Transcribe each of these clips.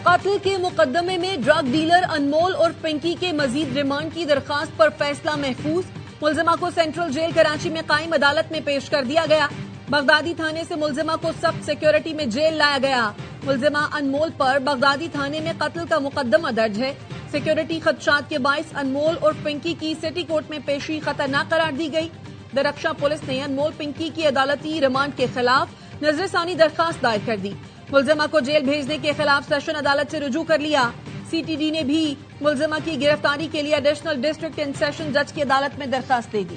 قتل کے مقدمے میں ڈرگ ڈیلر انمول اور پنکی کے مزید ریمانڈ کی درخواست پر فیصلہ محفوظ. ملزمہ کو سینٹرل جیل کراچی میں قائم عدالت میں پیش کر دیا گیا. بغدادی تھانے سے ملزمہ کو سخت سیکیورٹی میں جیل لایا گیا. ملزمہ انمول پر بغدادی تھانے میں قتل کا مقدمہ درج ہے. سیکیورٹی خدشات کے باعث انمول اور پنکی کی سٹی کورٹ میں پیشی خطرناک قرار دی گئی. درخشاں پولیس نے انمول پنکی کی عدالتی ریمانڈ کے خلاف نظر ثانی درخواست دائر کر دی. ملزمہ کو جیل بھیجنے کے خلاف سیشن عدالت سے رجوع کر لیا. سی ٹی ڈی نے بھی ملزمہ کی گرفتاری کے لیے ایڈیشنل ڈسٹرکٹ اینڈ سیشن جج کی عدالت میں درخواست دے دی.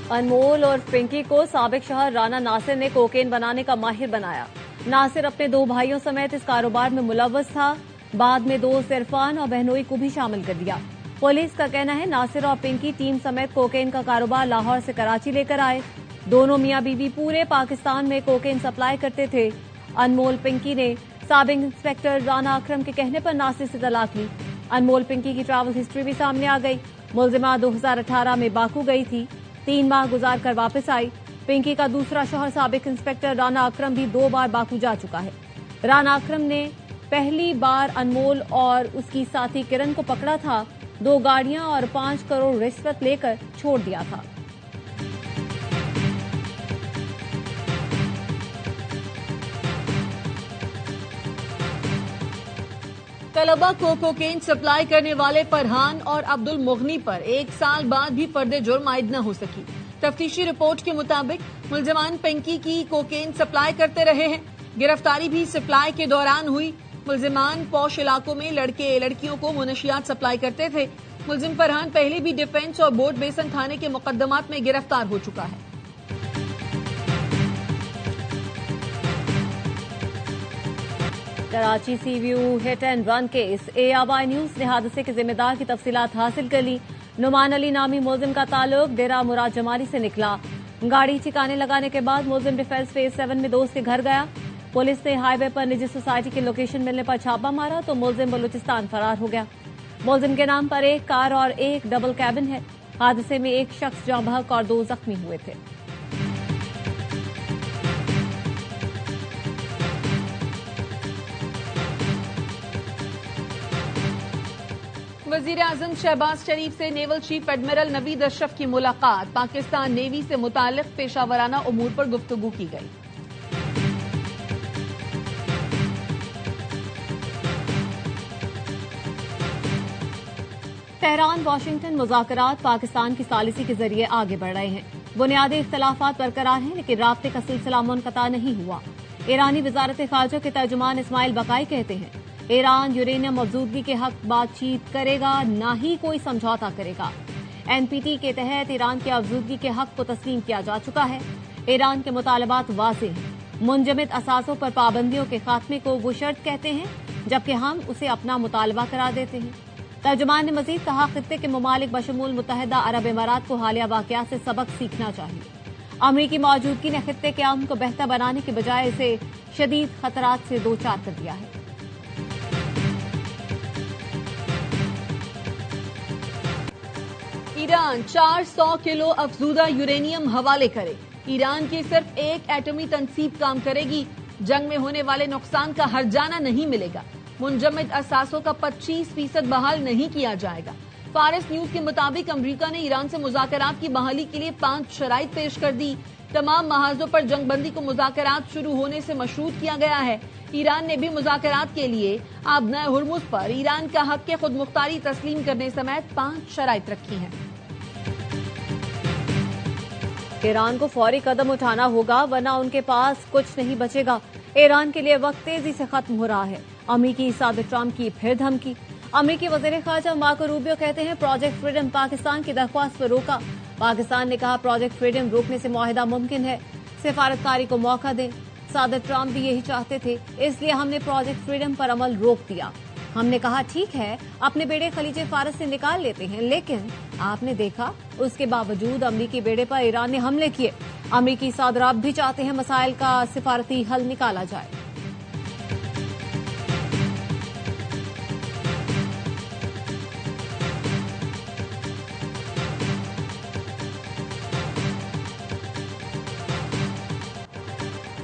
انمول اور پنکی کو سابق شوہر رانا ناصر نے کوکین بنانے کا ماہر بنایا. ناصر اپنے 2 بھائیوں سمیت اس کاروبار میں ملوث تھا. بعد میں دوست عرفان اور بہنوئی کو بھی شامل کر دیا. پولیس کا کہنا ہے ناصر اور پنکی ٹیم سمیت کوکین کا کاروبار لاہور سے کراچی لے کر آئے. دونوں میاں بیوی پورے پاکستان میں کوکین سپلائی کرتے تھے. انمول پنکی نے سابق انسپکٹر رانا اکرم کے کہنے پر ناصر سے طلاق لی. انمول پنکی کی ٹریول ہسٹری بھی سامنے آ گئی. ملزمہ 2018 میں باکو گئی تھی. 3 ماہ گزار کر واپس آئی. پنکی کا دوسرا شوہر سابق انسپکٹر رانا اکرم بھی 2 بار باکو جا چکا ہے. رانا اکرم نے پہلی بار انمول اور اس کی ساتھی کرن کو پکڑا تھا. 2 گاڑیاں اور 5 کروڑ رشوت لے کر چھوڑ دیا تھا. طلبہ کو کوکین سپلائی کرنے والے فرحان اور عبد المغنی پر 1 سال بعد بھی فرد جرم عائد نہ ہو سکی. تفتیشی رپورٹ کے مطابق ملزمان پنکی کی کوکین سپلائی کرتے رہے ہیں. گرفتاری بھی سپلائی کے دوران ہوئی. ملزمان پوش علاقوں میں لڑکے لڑکیوں کو منشیات سپلائی کرتے تھے. ملزم فرحان پہلے بھی ڈیفنس اور بورڈ بیسن تھانے کے مقدمات میں گرفتار ہو چکا ہے. Karachi sea view hit and run case. ARY news نے حادثے کے ذمہ دار کی تفصیلات حاصل کر لی. نعمان علی نامی ملزم کا تعلق ڈیرہ مراد جمالی سے نکلا. گاڑی ٹھکانے لگانے کے بعد ملزم ڈیفینس فیز 7 میں دوست کے گھر گیا. پولیس نے ہائی وے پر نجی سوسائٹی کی لوکیشن ملنے پر چھاپا مارا تو ملزم بلوچستان فرار ہو گیا. ملزم کے نام پر 1 کار اور 1 ڈبل کیبن ہے. حادثے میں 1 شخص جاں بحق اور 2 زخمی ہوئے تھے. وزیر اعظم شہباز شریف سے نیول چیف ایڈمرل نوید اشرف کی ملاقات. پاکستان نیوی سے متعلق پیشہ ورانہ امور پر گفتگو کی گئی. تہران واشنگٹن مذاکرات پاکستان کی ثالثی کے ذریعے آگے بڑھ رہے ہیں. بنیادی اختلافات برقرار ہیں لیکن رابطے کا سلسلہ منقطع نہیں ہوا. ایرانی وزارت خارجہ کے ترجمان اسماعیل بقائی کہتے ہیں ایران یورینیم افزودگی کے حق بات چیت کرے گا نہ ہی کوئی سمجھوتا کرے گا. NPT کے تحت ایران کی افزودگی کے حق کو تسلیم کیا جا چکا ہے. ایران کے مطالبات واضح ہیں. منجمد اثاثوں پر پابندیوں کے خاتمے کو وہ شرط کہتے ہیں جبکہ ہم اسے اپنا مطالبہ قرار دیتے ہیں. ترجمان نے مزید کہا خطے کے ممالک بشمول متحدہ عرب امارات کو حالیہ واقعات سے سبق سیکھنا چاہیے. امریکی موجودگی نے خطے کے امن کو بہتر بنانے کے بجائے اسے شدید خطرات سے دوچار کر دیا ہے. ایران 400 کلو افزودہ یورینیم حوالے کرے. ایران کی صرف 1 ایٹمی تنصیب کام کرے گی. جنگ میں ہونے والے نقصان کا ہرجانہ نہیں ملے گا. منجمد اثاثوں کا 25% بحال نہیں کیا جائے گا. فارس نیوز کے مطابق امریکہ نے ایران سے مذاکرات کی بحالی کے لیے 5 شرائط پیش کر دی. تمام محاذوں پر جنگ بندی کو مذاکرات شروع ہونے سے مشروط کیا گیا ہے. ایران نے بھی مذاکرات کے لیے آبنائے ہرمز پر ایران کا حق خود مختاری تسلیم کرنے سمیت 5 شرائط رکھی ہیں. ایران کو فوری قدم اٹھانا ہوگا ورنہ ان کے پاس کچھ نہیں بچے گا. ایران کے لیے وقت تیزی سے ختم ہو رہا ہے. امریکی صدر ٹرمپ کی پھر دھمکی. امریکی وزیر خارجہ مارکو روبیو کہتے ہیں پروجیکٹ فریڈم پاکستان کی درخواست پر روکا. پاکستان نے کہا پروجیکٹ فریڈم روکنے سے معاہدہ ممکن ہے. سفارتکاری کو موقع دیں. صدر ٹرمپ بھی یہی چاہتے تھے اس لیے ہم نے پروجیکٹ فریڈم پر عمل روک دیا. ہم نے کہا ٹھیک ہے اپنے بیڑے خلیج فارس سے نکال لیتے ہیں لیکن آپ نے دیکھا اس کے باوجود امریکی بیڑے پر ایران نے حملے کیے. امریکی صدر اب بھی چاہتے ہیں مسائل کا سفارتی حل نکالا جائے.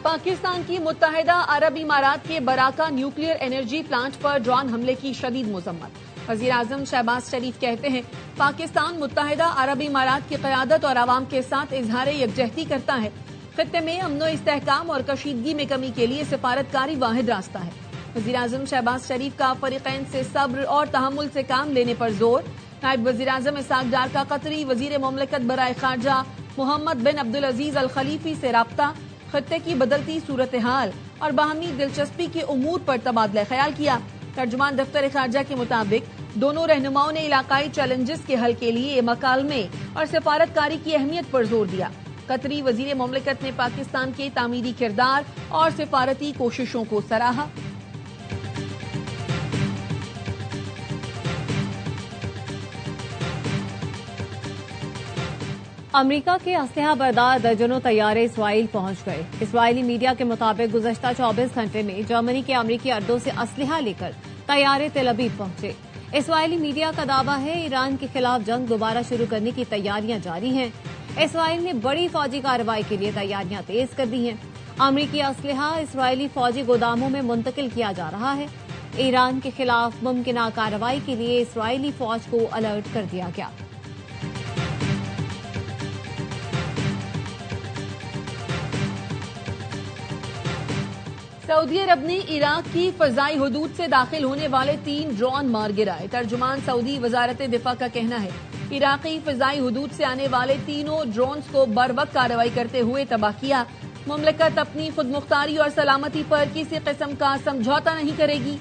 پاکستان کی متحدہ عرب امارات کے براکا نیوکلیئر انرجی پلانٹ پر ڈرون حملے کی شدید مذمت۔ وزیر اعظم شہباز شریف کہتے ہیں پاکستان متحدہ عرب امارات کی قیادت اور عوام کے ساتھ اظہار یکجہتی کرتا ہے۔ خطے میں امن و استحکام اور کشیدگی میں کمی کے لیے سفارتکاری واحد راستہ ہے۔ وزیر اعظم شہباز شریف کا فریقین سے صبر اور تحمل سے کام لینے پر زور۔ نائب وزیر اعظم اسحاق ڈار کا قطری وزیر مملکت برائے خارجہ محمد بن عبدالعزیز الخلیفی سے رابطہ، خطے کی بدلتی صورتحال اور باہمی دلچسپی کے امور پر تبادلہ خیال کیا۔ ترجمان دفتر خارجہ کے مطابق دونوں رہنماؤں نے علاقائی چیلنجز کے حل کے لیے مکالمے اور سفارتکاری کی اہمیت پر زور دیا۔ قطری وزیر مملکت نے پاکستان کے تعمیری کردار اور سفارتی کوششوں کو سراہا۔ امریکہ کے اسلحہ بردار درجنوں طیارے اسرائیل پہنچ گئے۔ اسرائیلی میڈیا کے مطابق گزشتہ 24 گھنٹے میں جرمنی کے امریکی اڈوں سے اسلحہ لے کر طیارے تل ابیب پہنچے۔ اسرائیلی میڈیا کا دعویٰ ہے ایران کے خلاف جنگ دوبارہ شروع کرنے کی تیاریاں جاری ہیں۔ اسرائیل نے بڑی فوجی کارروائی کے لیے تیاریاں تیز کر دی ہیں۔ امریکی اسلحہ اسرائیلی فوجی گوداموں میں منتقل کیا جا رہا ہے۔ ایران کے خلاف ممکنہ کارروائی کے لیے اسرائیلی فوج کو الرٹ کر دیا گیا۔ سعودی عرب نے عراق کی فضائی حدود سے داخل ہونے والے 3 ڈرون مار گرائے۔ ترجمان سعودی وزارت دفاع کا کہنا ہے عراقی فضائی حدود سے آنے والے تینوں ڈرونز کو بروقت کارروائی کرتے ہوئے تباہ کیا۔ مملکت اپنی خود مختاری اور سلامتی پر کسی قسم کا سمجھوتا نہیں کرے گی۔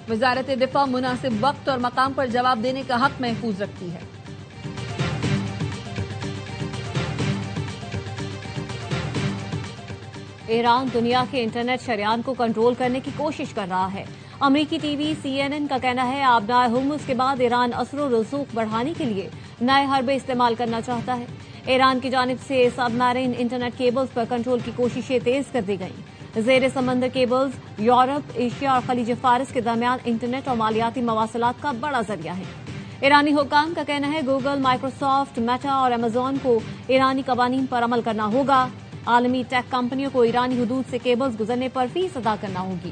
وزارت دفاع مناسب وقت اور مقام پر جواب دینے کا حق محفوظ رکھتی ہے۔ ایران دنیا کے انٹرنیٹ شریان کو کنٹرول کرنے کی کوشش کر رہا ہے۔ امریکی ٹی وی CNN کا کہنا ہے آبدار ہرمز کے بعد ایران اثر و رسوخ بڑھانے کے لیے نئے حربے استعمال کرنا چاہتا ہے۔ ایران کی جانب سے سب میرین انٹرنیٹ کیبلز پر کنٹرول کی کوششیں تیز کر دی گئیں۔ زیر سمندر کیبلز یورپ، ایشیا اور خلیج فارس کے درمیان انٹرنیٹ اور مالیاتی مواصلات کا بڑا ذریعہ ہے۔ ایرانی حکام کا کہنا ہے گوگل، مائیکروسافٹ، میٹا اور ایمیزون کو ایرانی قوانین پر عمل کرنا ہوگا۔ عالمی ٹیک کمپنیوں کو ایرانی حدود سے کیبلز گزرنے پر فیس ادا کرنا ہوگی۔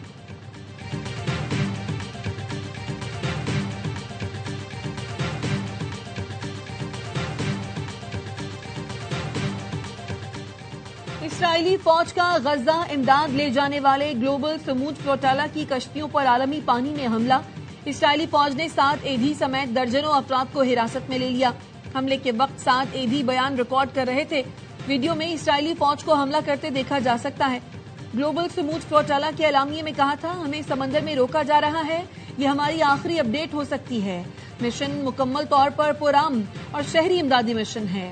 اسرائیلی فوج کا غزہ امداد لے جانے والے گلوبل سموج فلوٹیلا کی کشتیوں پر عالمی پانی میں حملہ۔ اسرائیلی فوج نے 7 ایدھی سمیت درجنوں افراد کو حراست میں لے لیا۔ حملے کے وقت 7 ایدھی بیان ریکارڈ کر رہے تھے۔ ویڈیو میں اسرائیلی فوج کو حملہ کرتے دیکھا جا سکتا ہے۔ گلوبل سموج فلوٹیلا کے اعلامیے میں کہا تھا ہمیں سمندر میں روکا جا رہا ہے، یہ ہماری آخری اپ ڈیٹ ہو سکتی ہے۔ مشن مکمل طور پر پرامن اور شہری امدادی مشن ہے۔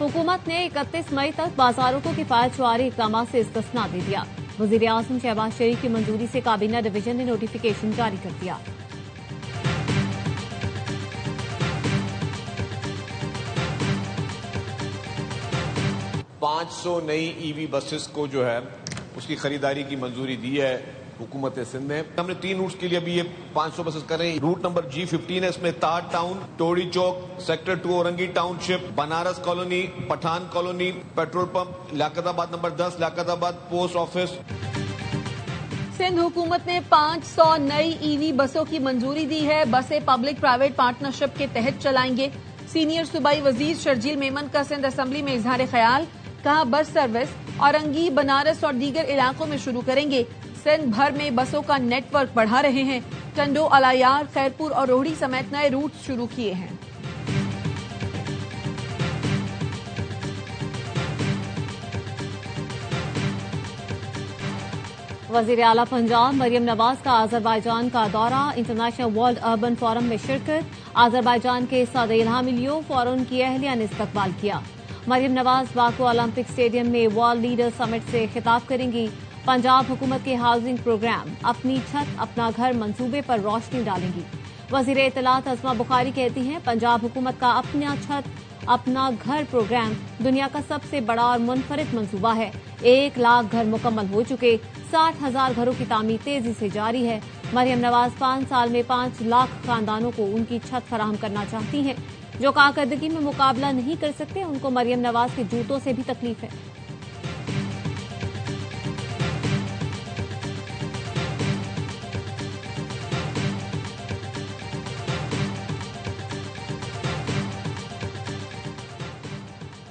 حکومت نے 31 مئی تک بازاروں کو کفایت شعاری اقدامات سے استثناء دے دیا۔ وزیر اعظم شہباز شریف کی منظوری سے کابینہ ڈویژن نے نوٹیفیکیشن جاری کر دیا۔ پانچ 500 نئی EV بسز کو جو ہے اس کی خریداری کی منظوری دی ہے حکومت سندھ نے۔ ہم نے 3 روٹس کے لیے ابھی یہ 500 بسز کر رہے ہیں۔ روٹ نمبر G15 ہے، اس میں تار ٹاؤن، ٹوڑی چوک، sector 2 Orangi township, Banaras colony, Pathan colony, petrol pump, Liaquatabad number 10، لیاقت آباد پوسٹ آفس۔ سندھ حکومت نے 500 نئی EV بسوں کی منظوری دی ہے۔ بسیں پبلک پرائیویٹ پارٹنرشپ کے تحت چلائیں گے۔ سینئر صوبائی وزیر شرجیل میمن کا سندھ اسمبلی میں اظہار خیال، کہا بس سروس اورنگی، بنارس اور دیگر علاقوں میں شروع کریں گے۔ سندھ بھر میں بسوں کا نیٹ ورک بڑھا رہے ہیں۔ ٹنڈو، الایار، خیرپور اور روہڑی سمیت نئے روٹ شروع کیے ہیں۔ وزیر اعلیٰ پنجاب مریم نواز کا آذربائیجان کا دورہ، انٹرنیشنل ورلڈ اربن فورم میں شرکت۔ آذربائیجان کے صدر الہام علیوف اور ان کی اہلیہ نے استقبال کیا۔ Maryam Nawaz Baku Olympic stadium میں ورلڈ لیڈر سمٹ سے خطاب کریں گی۔ پنجاب حکومت کے ہاؤسنگ پروگرام اپنی چھت اپنا گھر منصوبے پر روشنی ڈالیں گی۔ وزیر اطلاعات عظمیٰ بخاری کہتی ہیں پنجاب حکومت کا اپنا چھت اپنا گھر پروگرام دنیا کا سب سے بڑا اور منفرد منصوبہ ہے۔ 1 لاکھ گھر مکمل ہو چکے، 60,000 گھروں کی تعمیر تیزی سے جاری ہے۔ مریم نواز 5 سال میں 5 لاکھ خاندانوں کو ان کی چھت فراہم کرنا چاہتی ہیں۔ جو کارکردگی میں مقابلہ نہیں کر سکتے ان کو مریم نواز کے جوتوں سے بھی تکلیف ہے۔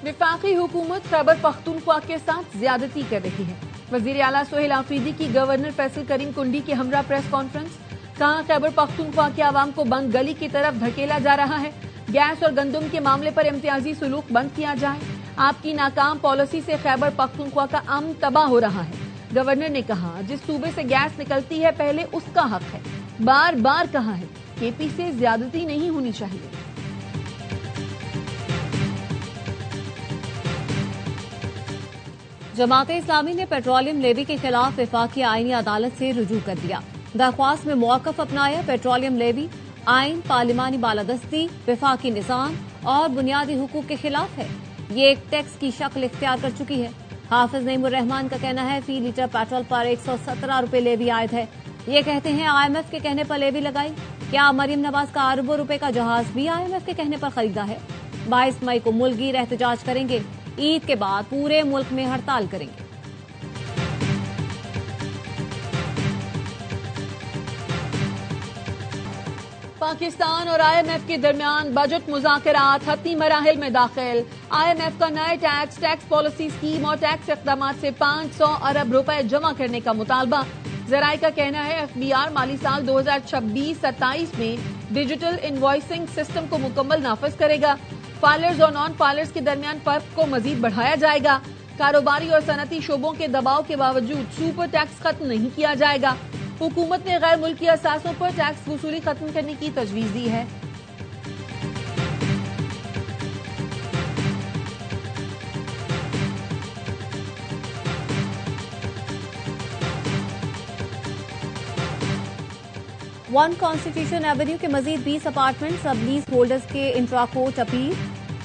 وفاقی حکومت خیبر پختونخوا کے ساتھ زیادتی کر رہی ہے۔ وزیر اعلیٰ سہیل آفریدی کی گورنر فیصل کریم کنڈی کے ہمراہ پریس کانفرنس۔ کہا خیبر پختونخوا کے عوام کو بند گلی کی طرف دھکیلا جا رہا ہے۔ گیس اور گندم کے معاملے پر امتیازی سلوک بند کیا جائے۔ آپ کی ناکام پالیسی سے خیبر پختونخوا کا امن تباہ ہو رہا ہے۔ گورنر نے کہا جس صوبے سے گیس نکلتی ہے پہلے اس کا حق ہے۔ بار بار کہا ہے کے پی سے زیادتی نہیں ہونی چاہیے۔ جماعت اسلامی نے پیٹرولیم لیوی کے خلاف وفاقی آئینی عدالت سے رجوع کر دیا۔ درخواست میں موقف اپنایا۔ پیٹرولیم لیوی آئین پارلیمانی بالادستی، وفاقی نظام اور بنیادی حقوق کے خلاف ہے۔ یہ ایک ٹیکس کی شکل اختیار کر چکی ہے۔ حافظ نعیم الرحمان کا کہنا ہے فی لیٹر پیٹرول پر 117 روپے لیوی عائد ہے۔ یہ کہتے ہیں آئی ایم ایف کے کہنے پر لیوی لگائی۔ کیا مریم نواز کا اربوں روپے کا جہاز بھی آئی ایم ایف کے کہنے پر خریدا ہے؟ 22 مئی کو ملک گیر احتجاج کریں گے۔ عید کے بعد پورے ملک میں ہڑتال کریں گے۔ پاکستان اور آئی ایم ایف کے درمیان بجٹ مذاکرات حتمی مراحل میں داخل۔ آئی ایم ایف کا نئے ٹیکس پالیسی اسکیم اور ٹیکس اقدامات سے 500 ارب روپے جمع کرنے کا مطالبہ۔ ذرائع کا کہنا ہے ایف بی آر مالی سال 2026-27 میں ڈیجیٹل انوائسنگ سسٹم کو مکمل نافذ کرے گا۔ فائلرز اور نان فائلرز کے درمیان فرق کو مزید بڑھایا جائے گا۔ کاروباری اور صنعتی شعبوں کے دباؤ کے باوجود سپر ٹیکس ختم نہیں کیا جائے گا۔ حکومت نے غیر ملکی اثاثوں پر ٹیکس وصولی ختم کرنے کی تجویز دی ہے۔ ون کانسٹیٹیوشن ایونیو کے مزید 20 اپارٹمنٹ سب لیز ہولڈرز کے انٹرا کورٹ اپیل۔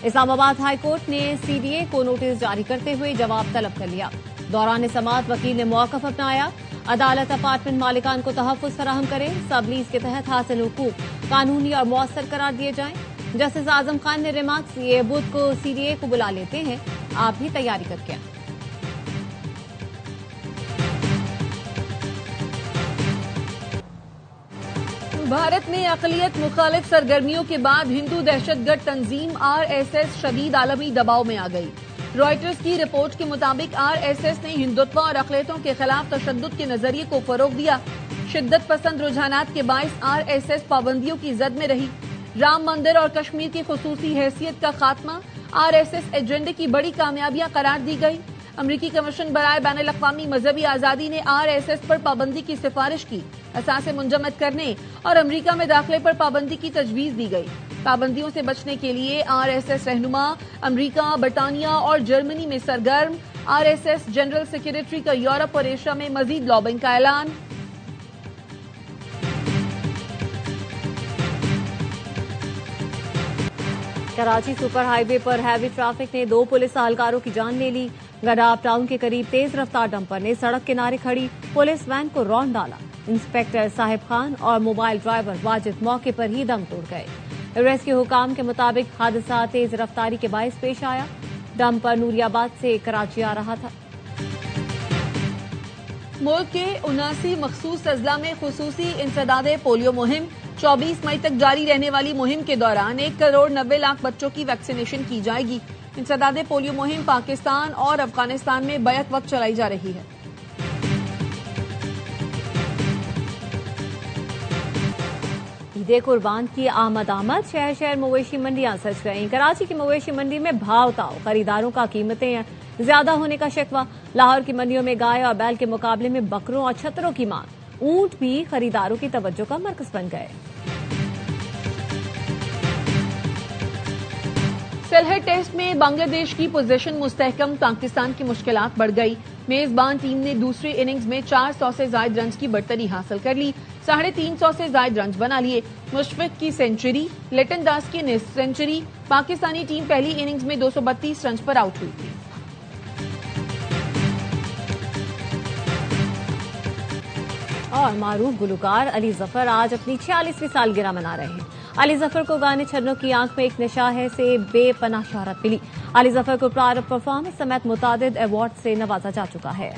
اسلام آباد ہائی کورٹ نے سی ڈی اے کو نوٹس جاری کرتے ہوئے جواب طلب کر لیا۔ دوران سماعت وکیل نے موقف اپنایا۔ عدالت اپارٹمنٹ مالکان کو تحفظ فراہم کرے، سب لیز کے تحت حاصل حقوق قانونی اور مؤثر قرار دیے جائیں۔ جسٹس اعظم خان نے ریمارکس یہ بدھ کو سی ڈی اے کو بلا لیتے ہیں، آپ بھی تیاری کر کے آئیں۔ بھارت میں اقلیت مخالف سرگرمیوں کے بعد ہندو دہشت گرد تنظیم آر ایس ایس شدید عالمی دباؤ میں آ گئی۔ رائٹرز کی رپورٹ کے مطابق آر ایس ایس نے ہندوتوا اور اقلیتوں کے خلاف تشدد کے نظریے کو فروغ دیا۔ شدت پسند رجحانات کے باعث آر ایس ایس پابندیوں کی زد میں رہی۔ رام مندر اور کشمیر کی خصوصی حیثیت کا خاتمہ آر ایس ایس ایجنڈے کی بڑی کامیابیاں قرار دی گئی۔ امریکی کمیشن برائے بین الاقوامی مذہبی آزادی نے آر ایس ایس پر پابندی کی سفارش کی۔ اثاثے منجمد کرنے اور امریکہ میں داخلے پر پابندی کی تجویز دی گئی۔ پابندیوں سے بچنے کے لیے آر ایس ایس رہنما امریکہ، برطانیہ اور جرمنی میں سرگرم۔ R S S general secretary کا یورپ اور ایشیا میں مزید لابنگ کا اعلان۔ کراچی سپر ہائی وے پر ہیوی ٹریفک نے 2 پولیس اہلکاروں کی جان لے لی۔ گڈاب ٹاؤن کے قریب تیز رفتار ڈمپر نے سڑک کنارے کھڑی پولیس وین کو رونڈ ڈالا۔ انسپکٹر صاحب خان اور موبائل ڈرائیور واجد موقع پر ہی دم توڑ گئے۔ ریسکیو حکام کے مطابق حادثہ تیز رفتاری کے باعث پیش آیا۔ ڈمپر نوری آباد سے کراچی آ رہا تھا۔ ملک کے 79 مخصوص اضلاع میں خصوصی انسداد پولیو مہم 24 مئی تک جاری رہنے والی مہم کے دوران 1,90,00,000 بچوں کی ویکسینیشن کی جائے گی۔ انسداد پولیو مہم پاکستان اور افغانستان میں بیک وقت چلائی جا رہی ہے۔ عید قربان کی آمد شہر شہر مویشی منڈیاں سج گئیں۔ کراچی کی مویشی منڈی میں بھاؤ تاؤ، خریداروں کا قیمتیں زیادہ ہونے کا شکوہ۔ لاہور کی منڈیوں میں گائے اور بیل کے مقابلے میں بکروں اور چھتروں کی مانگ۔ اونٹ بھی خریداروں کی توجہ کا مرکز بن گئے۔ سلہٹ ٹیسٹ میں بنگلہ دیش کی پوزیشن مستحکم، پاکستان کی مشکلات بڑھ گئی۔ میزبان ٹیم نے دوسری اننگز میں 400 سے زائد رنز کی برتری حاصل کر لی، 350 سے زائد رنز بنا لیے۔ مشفق کی سینچری، لٹن داس کی نصف سینچری۔ پاکستانی ٹیم پہلی اننگز میں 232 رنز پر آؤٹ ہوئی تھی۔ اور معروف گلوکار علی ظفر آج اپنی 46ویں سالگرہ منا رہے ہیں۔ علی ظفر کو گانے چھنوں کی آنکھ میں ایک نشہ ہے سے بے پناہ شہرت ملی۔ علی ظفر کو پرائڈ آف پرفارمنس سمیت متعدد ایوارڈ سے نوازا جا چکا ہے۔